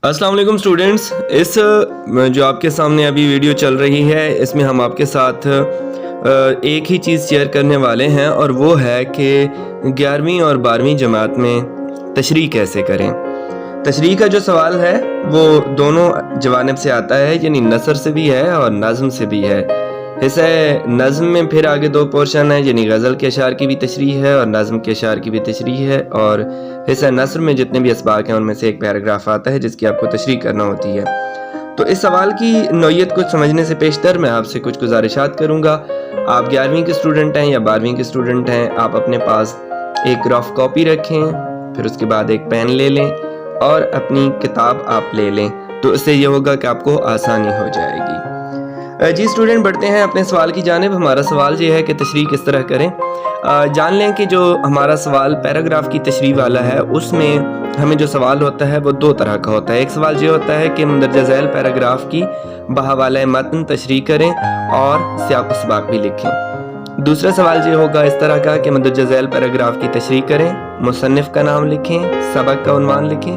अस्सलाम वालेकुम स्टूडेंट्स। इस जो आपके सामने अभी वीडियो चल रही है इसमें हम आपके साथ एक ही चीज़ शेयर करने वाले हैं और वो है कि 11वीं और 12वीं जमात में तशरीह कैसे करें। तशरीह का जो सवाल है वो दोनों जवानिब से आता है, यानी नसर से भी है और नज़्म से भी है। हिस्सा नज़्म में फिर आगे दो पोर्शन है, यानी गज़ल के अशार की भी तशरीह है और नज़्म के अशार की भी तशरीह है, और हिस्सा नसर में जितने भी असबाक हैं उनमें से एक पैराग्राफ आता है जिसकी आपको तशरीह करना होती है। तो इस सवाल की नौइयत को समझने से पेशतर मैं आपसे कुछ गुजारिशात करूँगा। आप 11वीं के स्टूडेंट हैं या 12वीं के स्टूडेंट हैं, आप अपने पास एक रफ कॉपी रखें, फिर उसके बाद एक पेन ले लें और अपनी किताब आप ले लें, तो इससे ये होगा कि आपको आसानी हो जाएगी। जी स्टूडेंट, बढ़ते हैं अपने सवाल की जानिब। हमारा सवाल ये है कि तशरीह किस तरह करें। जान लें कि जो हमारा सवाल पैराग्राफ की तशरीह वाला है उसमें हमें जो सवाल होता है वो दो तरह का होता है। एक सवाल ये होता है कि मंदरजा झैल पैराग्राफ की बहवाले मतन तशरीह करें और सियाक़ व सबाक़ भी लिखें। दूसरा सवाल ये होगा इस तरह का कि मंदरजा झैल पैराग्राफ की तशरीह करें, मुसन्निफ़ का नाम लिखें, सबक का उन्वान लिखें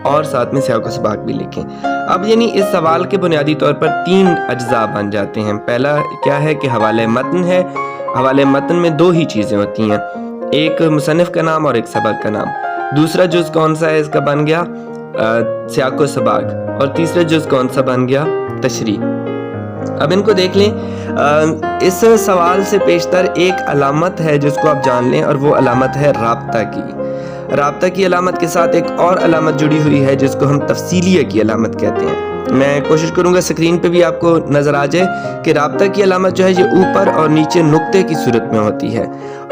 और साथ में सियाक़ व सबाक़ भी लिखें। अब यानी इस सवाल के बुनियादी तौर पर 3 अज्जा बन जाते हैं। पहला क्या है कि हवाले मतन है। हवाले मतन में 2 ही चीज़ें होती हैं, एक मुसन्निफ़ का नाम और एक सबक का नाम। दूसरा जुज़ कौन सा है इसका बन गया सियाक़ व सबाक़, और तीसरा जुज़ कौन सा बन गया तशरीह। अब इनको देख लें। इस सवाल से पेशतर एक अलामत है जिसको आप जान लें और वो अलामत है राब्ता की। राब्ता की अलामत के साथ एक और अलामत जुड़ी हुई है जिसको हम तफसीलिया की अलामत कहते हैं। मैं कोशिश करूंगा स्क्रीन पे भी आपको नज़र आ जाए कि राब्ता की अलामत जो है ये ऊपर और नीचे नुक्ते की सूरत में होती है,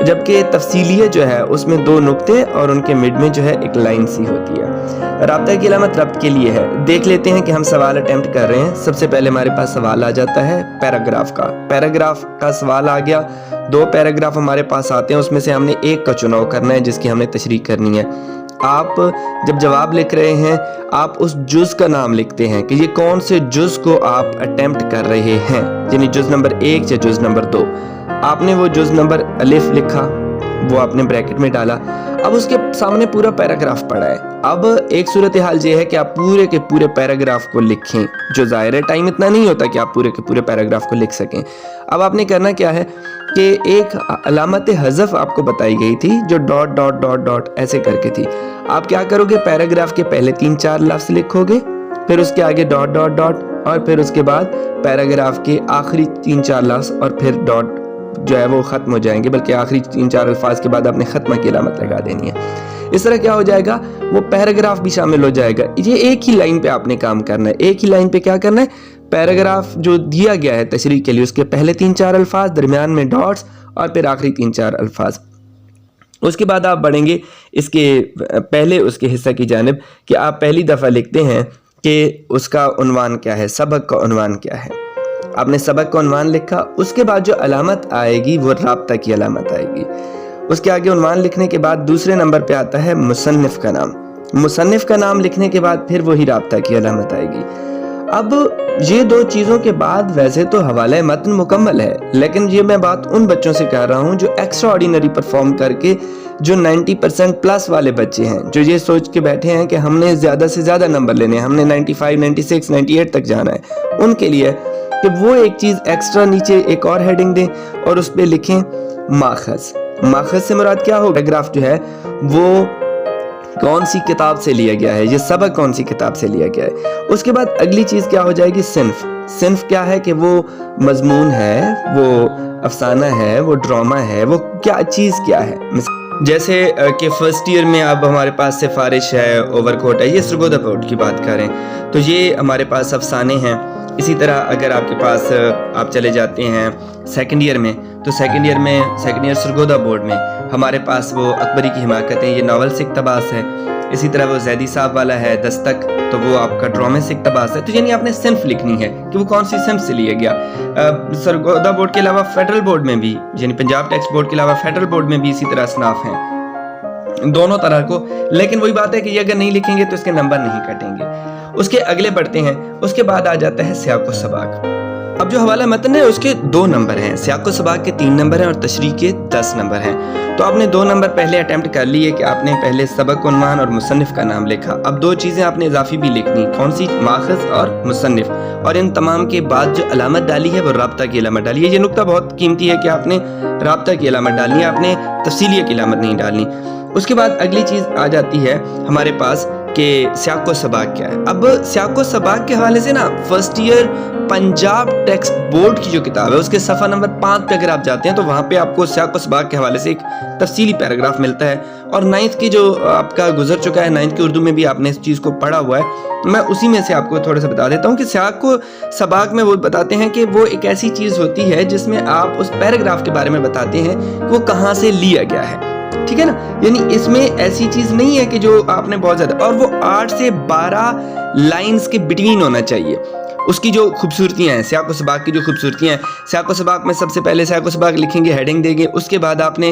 जबकि तफसीलिया जो है उसमें 2 नुक्ते और उनके मिड में जो है एक लाइन सी होती है। राब्ता की अलामत रब्त के लिए है। देख लेते हैं कि हम सवाल अटेम्प्ट कर रहे हैं। सबसे पहले हमारे पास सवाल आ जाता है पैराग्राफ का। पैराग्राफ का सवाल आ गया, 2 पैराग्राफ हमारे पास आते हैं, उसमें से हमने एक का चुनाव करना है जिसकी हमने तशरीह करनी है। आप जब जवाब लिख रहे हैं आप उस जुज़ का नाम लिखते हैं कि ये कौन से जुज़ को आप अटेम्प्ट कर रहे हैं, यानी जुज़ नंबर 1 या जुज़ नंबर 2। आपने वो जुज़ नंबर अलिफ लिखा, वो आपने ब्रैकेट में डाला। अब उसके सामने पूरा पैराग्राफ पड़ा है। अब एक सूरत हाल ये है कि आप पूरे के पूरे पैराग्राफ को लिखें, जो ज़ाहिर है टाइम इतना नहीं होता कि आप पूरे के पूरे पैराग्राफ को लिख सकें। अब आपने करना क्या है कि एक अलामत हज़फ आपको बताई गई थी जो डॉट डॉट डॉट डॉट ऐसे करके थी। आप क्या करोगे, पैराग्राफ के पहले 3-4 लफ्ज़ लिखोगे, फिर उसके आगे डॉट डॉट डॉट, और फिर उसके बाद पैराग्राफ के आखिरी 3-4 लफ्ज़, और फिर डॉट जो है वो ख़त्म हो जाएंगे, बल्कि आखिरी 3-4 अल्फाज के बाद आपने ख़त्म की अलामत लगा देनी है। इस तरह क्या हो जाएगा, वो पैराग्राफ भी शामिल हो जाएगा। ये एक ही लाइन पे आपने काम करना है। एक ही लाइन पे क्या करना है, पैराग्राफ जो दिया गया है तशरीह के लिए उसके पहले 3-4 अल्फाज, दरमियान में डॉट्स और फिर आखिरी 3-4 अल्फाज। उसके बाद आप बढ़ेंगे इसके पहले उसके हिस्सा की जानिब कि आप पहली दफ़ा लिखते हैं कि उसका उन्वान क्या है, सबक का उन्वान क्या है। आपने सबक का उन्वान लिखा, उसके बाद जो अलामत आएगी वो राब्ता की अलामत आएगी। उसके आगे उन्वान लिखने के बाद दूसरे नंबर पे आता है मुसन्निफ़ का नाम। मुसन्निफ़ का नाम लिखने के बाद फिर वही राब्ता की अलामत आएगी। अब ये 2 चीज़ों के बाद वैसे तो हवाला मतन मुकम्मल है, लेकिन ये मैं बात उन बच्चों से कर रहा हूँ जो एक्स्ट्रा ऑर्डिनरी परफॉर्म करके, जो 90% प्लस वाले बच्चे हैं, जो ये सोच के बैठे हैं कि हमने ज़्यादा से ज़्यादा नंबर लेने हैं, हमने 95, 96, 98 तक जाना है। उनके लिए कि वो एक चीज़ एक्स्ट्रा नीचे एक और हेडिंग दें और उस पर लिखें माखज़। माखज़ से मुराद क्या हो, पैराग्राफ जो है वो कौन सी किताब से लिया गया है, ये सबक कौन सी किताब से लिया गया है। उसके बाद अगली चीज़ क्या हो जाएगी, सिन्फ। सिन्फ क्या है कि वो मजमून है, वो अफसाना है, वो ड्रामा है, वो क्या चीज़ क्या है। जैसे कि फर्स्ट ईयर में अब हमारे पास सिफारिश है, ओवरकोट है, ये सरगोदा पोर्ट की बात करें तो ये हमारे पास अफसाने हैं। इसी तरह अगर आपके पास आप चले जाते हैं सेकंड ईयर में, तो सेकंड ईयर सरगोदा बोर्ड में हमारे पास वो अकबरी की हिमाकतें, ये नावल से इक़्तबास है। इसी तरह वो जैदी साहब वाला है दस्तक, तो वो आपका ड्रामे से इक़्तबास है। तो यानी आपने सिन्फ लिखनी है कि वो कौन सी सिन्फ से लिया गया। सरगोदा बोर्ड के अलावा फेडरल बोर्ड में भी, यानी पंजाब टेक्स्ट बोर्ड के अलावा फेडरल बोर्ड में भी इसी तरह असनाफ हैं, दोनों तरह को। लेकिन वही बात है कि ये अगर नहीं लिखेंगे तो इसके नंबर नहीं कटेंगे। उसके अगले बढ़ते हैं। उसके बाद आ जाता है सियाक़ व सबाक़। अब जो हवाला मतन है उसके 2 नंबर हैं, सियाक़ व सबाक़ के 3 नंबर हैं और तशरीह के 10 नंबर हैं। तो आपने 2 नंबर पहले अटेम्प्ट कर लिए कि आपने पहले सबक उन्वान और मुसन्निफ का नाम लिखा। अब 2 चीज़ें आपने इजाफी भी लिखनी, कौन सी? माखज़ और मुसन्निफ। और इन तमाम के बाद जो अलामत डाली है वो राब्ता की अलामत डाली है। ये नुक्ता बहुत कीमती है कि आपने राब्ता की अलामत डालनी है, आपने तफसीलिया की अलामत नहीं डालनी। उसके बाद अगली चीज़ आ जाती है हमारे पास कि सियाक़ व सबाक़ क्या है। अब सियाक़ व सबाक़ के हवाले से ना first year Punjab text board की जो किताब है उसके सफ़ा नंबर 5 पे अगर आप जाते हैं तो वहाँ पे आपको सियाक़ व सबाक़ के हवाले से एक तफसीली पैराग्राफ मिलता है। और 9th की जो आपका गुजर चुका है, 9th की उर्दू में भी आपने इस चीज़ को पढ़ा हुआ है। मैं उसी में से आपको थोड़ा सा बता देता हूँ कि सियाक़ व सबाक़ में वो बताते हैं कि वो एक ऐसी चीज़ होती है जिसमें आप उस पैराग्राफ के बारे में बताते हैं कि वो कहाँ से लिया गया है, ठीक है ना। यानी इसमें ऐसी चीज़ नहीं है कि जो आपने बहुत ज़्यादा, और वो 8 से 12 लाइंस के बिटवीन होना चाहिए। उसकी जो खूबसूरतियाँ हैं, सियाक़ व सबाक़ की जो खूबसूरतियाँ हैं, सियाक़ व सबाक़ में सबसे पहले सियाक़ व सबाक़ लिखेंगे, हेडिंग देंगे, उसके बाद आपने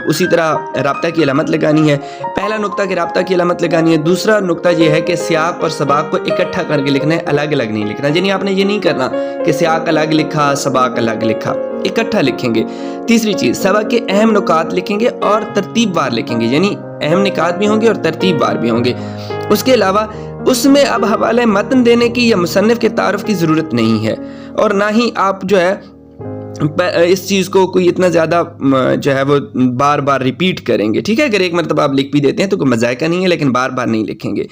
उसी तरह राब्ता की अलामत लगानी है। पहला नुक्ता कि राब्ता की अलामत लगानी है। दूसरा नुक्ता ये है कि सियाक़ और सबाक़ को इकट्ठा करके लिखना है, अलग अलग नहीं लिखना। यानी आपने ये नहीं करना कि सियाक़ अलग लिखा, सबाक़ अलग लिखा, इकट्ठा लिखेंगे। तीसरी चीज़, सबक के अहम नुकात लिखेंगे और तरतीबवार लिखेंगे, यानी अहम निकात भी होंगे और तरतीबवार भी होंगे। उसके अलावा उसमें अब हवाले मतन देने की या मुसन्निफ के तारुफ की ज़रूरत नहीं है, और ना ही आप जो है इस चीज़ को कोई इतना ज़्यादा जो है वो बार बार रिपीट करेंगे, ठीक है। अगर एक मरतबा आप लिख भी देते हैं तो कोई मज़ायका नहीं है, लेकिन बार बार नहीं लिखेंगे।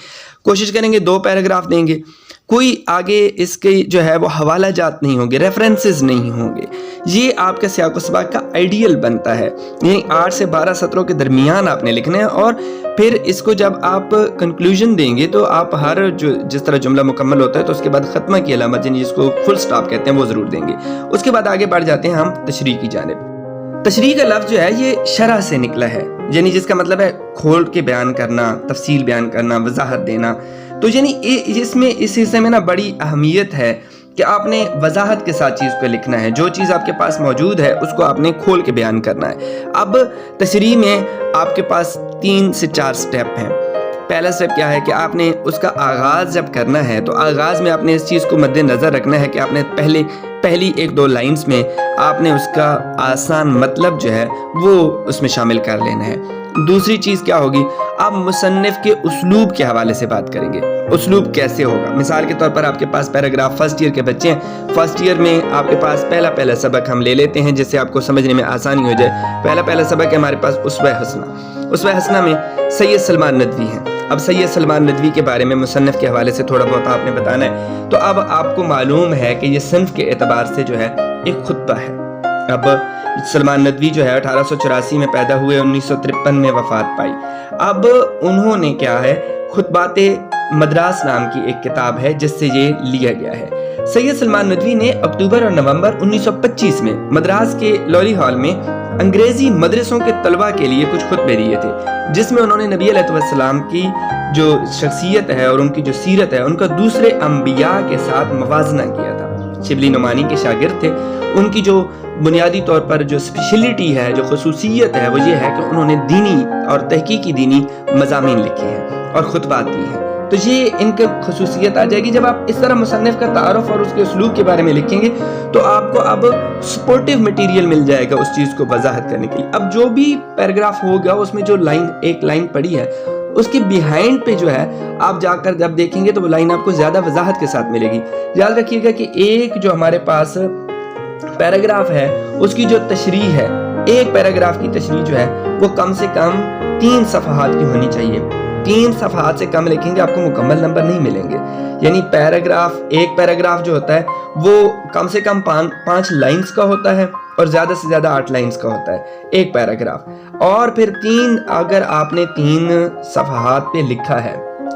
कोशिश करेंगे 2 पैराग्राफ देंगे, कोई आगे इसके जो है वो हवाला जात नहीं होंगे, रेफरेंसेस नहीं होंगे। ये आपका सियाक़ व सबाक़ का आइडियल बनता है। यानी 8 से 12 सत्रों के दरमियान आपने लिखना है, और फिर इसको जब आप कंक्लूजन देंगे तो आप हर जो जिस तरह जुमला मुकम्मल होता है तो उसके बाद ख़त्मा की अलामत, यानी जिसको फुल स्टॉप कहते हैं, वो ज़रूर देंगे। उसके बाद आगे बढ़ जाते हैं हम तशरीह की जानिब। तशरीह का लफ्ज़ जो है ये शरह से निकला है, यानी जिसका मतलब है खोल के बयान करना, तफसील बयान करना, वजाहत देना। तो यानी इसमें इस हिस्से में ना बड़ी अहमियत है कि आपने वजाहत के साथ चीज़ को लिखना है। जो चीज़ आपके पास मौजूद है उसको आपने खोल के बयान करना है। अब तशरीह में आपके पास 3 से 4 स्टेप हैं। पहला स्टेप क्या है कि आपने उसका आगाज़ जब करना है तो आगाज़ में आपने इस चीज़ को मद्देनज़र रखना है कि आपने पहली 1-2 लाइंस में आपने उसका आसान मतलब जो है वो उसमें शामिल कर लेना है। दूसरी चीज़ क्या होगी, आप मुसन्निफ के उसलूब के हवाले से बात करेंगे। उसलूब कैसे होगा? मिसाल के तौर पर आपके पास पैराग्राफ फर्स्ट ईयर के बच्चे हैं, फर्स्ट ईयर में आपके पास पहला सबक हम ले लेते हैं जिससे आपको समझने में आसानी हो जाए। पहला सबक है हमारे पास उसवा हसना। उसवा हसना में सैयद सलमान नदवी हैं। अब सैयद सलमान नदवी के बारे में मुसन्निफ के हवाले से थोड़ा बहुत आपने बताना है। तो अब आपको मालूम है कि ये सिन्फ के एतबार से जो है एक खुतबा है। अब सलमान नदवी जो है 1884 में पैदा हुए, 1953 में वफात पाई। अब उन्होंने क्या है, खुतबाते मद्रास नाम की एक किताब है जिससे ये लिया गया है। सैयद सलमान नदवी ने अक्टूबर और नवंबर 1925 में मद्रास के लॉली हॉल में अंग्रेजी मदरसों के तलबा के लिए कुछ खुतबे दिए थे, जिसमें उन्होंने नबी अलैहिस्सलाम की जो शख्सियत है और उनकी जो सीरत है उनका दूसरे अंबिया के साथ मवाजना किया था। शिबली नुमानी के शागिर्द थे। उनकी जो बुनियादी तौर पर जो स्पेशलिटी है, जो खसूसियत है, वो ये है कि उन्होंने दीनी और तहकीकी दीनी मज़ामीन लिखे हैं और खुतबात दी हैं। तो ये इनकी खसूसियत आ जाएगी। जब आप इस तरह मुसन्निफ का तारुफ और उसके उसलूब के बारे में लिखेंगे तो आपको अब सपोर्टिव मटेरियल मिल जाएगा उस चीज़ को वजाहत करने के लिए। अब जो भी पैराग्राफ होगा उसमें जो एक लाइन पड़ी है उसके बिहाइंड पे जो है आप जाकर जब देखेंगे तो वो लाइन आपको ज़्यादा वजाहत के साथ मिलेगी। याद रखिएगा कि एक जो हमारे पास पैराग्राफ है उसकी जो तशरीह है, एक पैराग्राफ की तशरीह जो है वो कम से कम 3 सफ़हात की होनी चाहिए। 3 सफ़हात से कम लिखेंगे आपको मुकम्मल नंबर नहीं मिलेंगे। यानी एक पैराग्राफ जो होता है वो कम से कम 5 लाइंस का होता है और ज़्यादा से ज़्यादा 8 लाइंस का होता है एक पैराग्राफ। और फिर अगर आपने 3 सफ़हात पे लिखा है,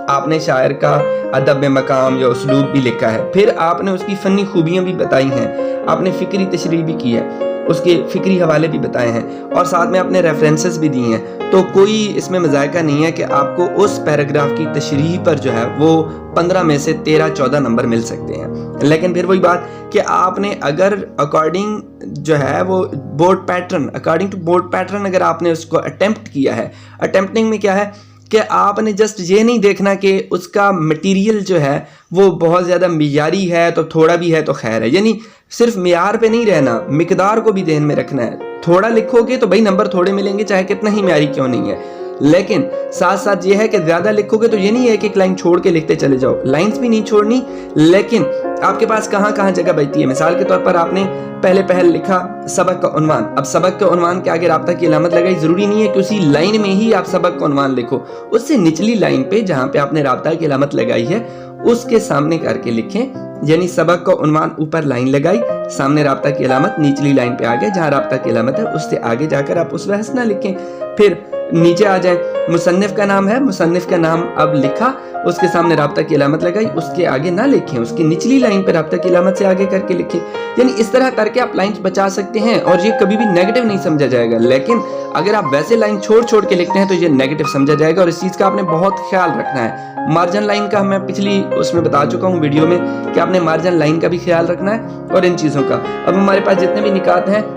आपने शायर का अदब में मकाम या उसलूब भी लिखा है, फिर आपने उसकी फ़नी खूबियाँ भी बताई हैं, आपने फ़िक्री तशरीह भी की है, उसके फ़िक्री हवाले भी बताए हैं और साथ में आपने रेफरेंसेस भी दिए हैं। तो कोई इसमें मज़ायका नहीं है कि आपको उस पैराग्राफ की तशरीह पर जो है वो 15 में से 13-14 नंबर मिल सकते हैं। लेकिन फिर वही बात कि आपने अगर अकॉर्डिंग जो है वो अकॉर्डिंग टू बोर्ड पैटर्न अगर आपने उसको अटेम्प्ट किया है, अटेम्प्टिंग में क्या है کہ आपने जस्ट ये नहीं देखना कि उसका मटेरियल जो है वो बहुत ज़्यादा मियारी है तो थोड़ा भी है तो खैर है, यानी सिर्फ मियार पे नहीं रहना, मिकदार को भी ध्यान में रखना है। थोड़ा लिखोगे तो भाई नंबर थोड़े मिलेंगे चाहे कितना ही मियारी क्यों नहीं है, लेकिन साथ साथ ये है कि ज़्यादा लिखोगे तो ये नहीं है कि एक लाइन छोड़ के लिखते चले जाओ, लाइंस भी नहीं छोड़नी, लेकिन आपके पास कहाँ कहाँ जगह बचती है। मिसाल के तौर पर आपने पहले लिखा सबक का उन्वान, अब सबक के उन्वान के आगे राब्ता की अलामत लगाई, ज़रूरी नहीं है कि उसी लाइन में ही आप सबक का उन्वान लिखो, उससे निचली लाइन पे जहाँ पे आपने राब्ता की अलामत लगाई है उसके सामने करके लिखें, यानी सबक का उन्वान ऊपर लाइन लगाई, सामने राब्ता की अलामत निचली लाइन पे आ गए, जहाँ राब्ता की अलामत है उससे आगे जाकर आप उस बहस ना लिखें। फिर नीचे आ जाए, मुसन्निफ का नाम है, मुसन्निफ का नाम अब लिखा, उसके सामने राब्ता की अलामत लगाई, उसके आगे ना लिखें, उसकी निचली लाइन पर राब्ता की अलामत से आगे करके लिखें। यानी इस तरह करके आप लाइंस बचा सकते हैं और ये कभी भी नेगेटिव नहीं समझा जाएगा, लेकिन अगर आप वैसे लाइन छोड़ के लिखते हैं तो ये नेगेटिव समझा जाएगा और इस चीज़ का आपने बहुत ख्याल रखना है। मार्जिन लाइन का मैं पिछली उसमें बता चुका हूँ वीडियो में कि आपने मार्जिन लाइन का भी ख्याल रखना है और इन चीज़ों का। अब हमारे पास जितने भी निकात हैं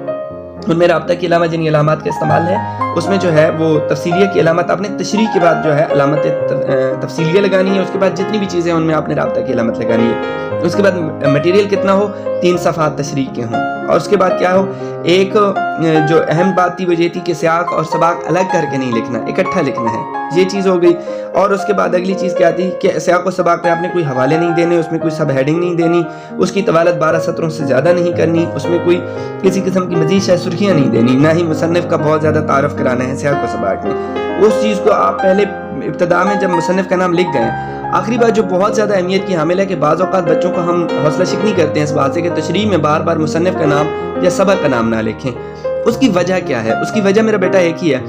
उनमें राब्ता की अलामत जिन अलामत का इस्तेमाल है उसमें जो है वो तफसीलिया की अलामत आपने तशरीह के बाद जो है अलामत तफसीलिया लगानी है, उसके बाद जितनी भी चीज़ें हैं उनमें आपने राब्ता की अलामत लगानी है। उसके बाद मटेरियल कितना हो, 3 सफ़ात तशरीह के हों, और उसके बाद क्या हो, एक जो अहम बात थी वो ये थी कि सियाक और सबाक अलग करके नहीं लिखना, इकट्ठा लिखना है, ये चीज़ हो गई। और उसके बाद अगली चीज़ क्या थी कि सियाक और सबाक में आपने कोई हवाले नहीं देने, उसमें कोई सब हेडिंग नहीं देनी, उसकी तवालत 12 सत्रों से ज़्यादा नहीं करनी, उसमें कोई किसी किस्म की मज़ीद शायद सुर्खियाँ नहीं देनी, ना ही मुसन्निफ का बहुत ज़्यादा तारफ़ कराना है सियाक और सबाक में। उस चीज़ को आप पहले इब्तदा में जब मुसन्निफ का नाम लिख गए, आखिरी बात जो बहुत ज़्यादा अहमियत की हामिल है कि बाज़ औक़ात बच्चों को हम हौसला शिकनी करते हैं इस बात से कि तशरीह में बार बार मुसन्निफ का नाम या सबक का नाम ना लिखें। उसकी वजह क्या है? उसकी वजह मेरा बेटा एक ही है,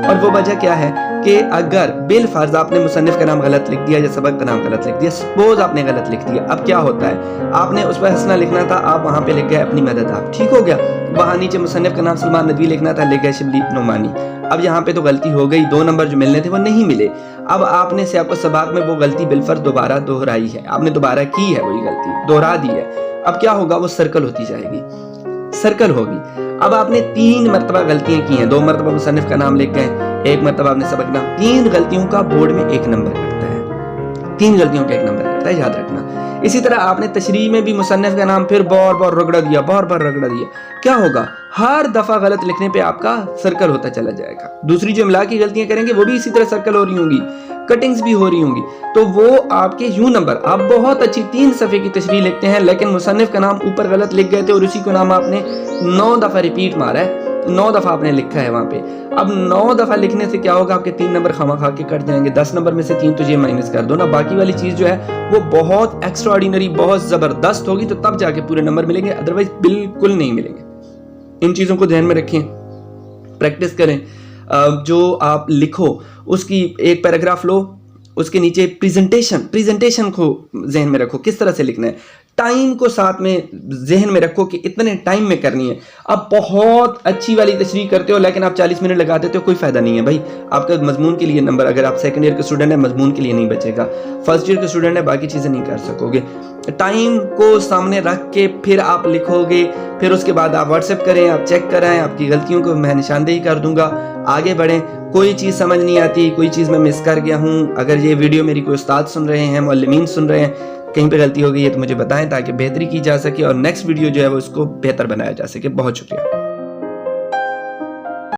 और वो वजह क्या है कि अगर बिलफर्ज आपने मुसन्निफ का नाम गलत लिख दिया या सबक का नाम गलत लिख दिया, सपोज आपने गलत लिख दिया, अब क्या होता है, आपने उस पर हंसना लिखना था, आप वहाँ पे लिख गए अपनी मदद आप, ठीक हो गया। वहाँ नीचे मुसन्निफ का नाम सलमान नदवी लिखना था, लिख गए शिबली नुमानी। अब यहाँ पे तो गलती हो गई, 2 नंबर जो मिलने थे वो नहीं मिले। अब आपने सियाक व सबाक में वो गलती बिलफर्ज दोबारा दोहराई है, आपने दोबारा की है, वही गलती दोहरा दी है। अब क्या होगा, वो सर्कल होती जाएगी, सर्कल होगी। अब आपने 3 मरतबा गलतियां की हैं, 2 मरतबा मुसन्निफ का नाम लिख गए, 1 मरतबा आपने सबक नाम, 3 गलतियों का बोर्ड में 1 नंबर कटता है, 3 गलतियों का 1 नंबर कटता है, याद रखना। इसी तरह आपने तशरीह में भी मुसन्निफ का नाम फिर बार बार रगड़ा दिया, बार बार रगड़ा दिया, क्या होगा, हर दफ़ा गलत लिखने पे आपका सर्कल होता चला जाएगा। दूसरी जो इमला की गलतियां करेंगे वो भी इसी तरह सर्कल हो रही होंगी, कटिंग्स भी हो रही होंगी, तो वो आपके यूं नंबर, आप बहुत अच्छी 3 सफ़े की तशरीह लिखते हैं लेकिन मुसन्निफ का नाम ऊपर गलत लिख गए थे और उसी को नाम आपने 9 दफ़ा रिपीट मारा है, 9 दफ़ा आपने लिखा है वहाँ पे। अब 9 दफ़ा लिखने से क्या होगा, आपके 3 नंबर खामा खा के कट जाएंगे, 10 नंबर में से 3 तो ये माइनस कर दो ना, बाकी वाली चीज़ जो है वो बहुत एक्स्ट्राऑर्डिनरी, बहुत ज़बरदस्त होगी, तो तब जाके पूरे नंबर मिलेंगे, अदरवाइज बिल्कुल नहीं मिलेंगे। इन चीज़ों को ध्यान में रखें, प्रैक्टिस करें। जो आप लिखो उसकी एक पैराग्राफ लो, उसके नीचे प्रेजेंटेशन को जहन में रखो, किस तरह से लिखना है, टाइम को साथ में जहन में रखो कि इतने टाइम में करनी है। आप बहुत अच्छी वाली तशरीह करते हो लेकिन आप 40 मिनट लगा देते हो, कोई फ़ायदा नहीं है भाई, आपका मजमून के लिए नंबर, अगर आप सेकंड ईयर के स्टूडेंट है मजमून के लिए नहीं बचेगा, फर्स्ट ईयर के स्टूडेंट है बाकी चीज़ें नहीं कर सकोगे। टाइम को सामने रख के फिर आप लिखोगे, फिर उसके बाद आप व्हाट्सएप करें, आप चेक कराएं, आपकी गलतियों को मैं निशानदेही कर दूंगा, आगे बढ़ें। कोई चीज़ समझ नहीं आती, कोई चीज़ मैं मिस कर गया हूँ, अगर ये वीडियो मेरी कोई उस्ताद सुन रहे हैं, मुअल्लिमीन सुन रहे हैं, कहीं पे गलती हो गई है तो मुझे बताएं ताकि बेहतरी की जा सके और नेक्स्ट वीडियो जो है वो उसको बेहतर बनाया जा सके। बहुत शुक्रिया।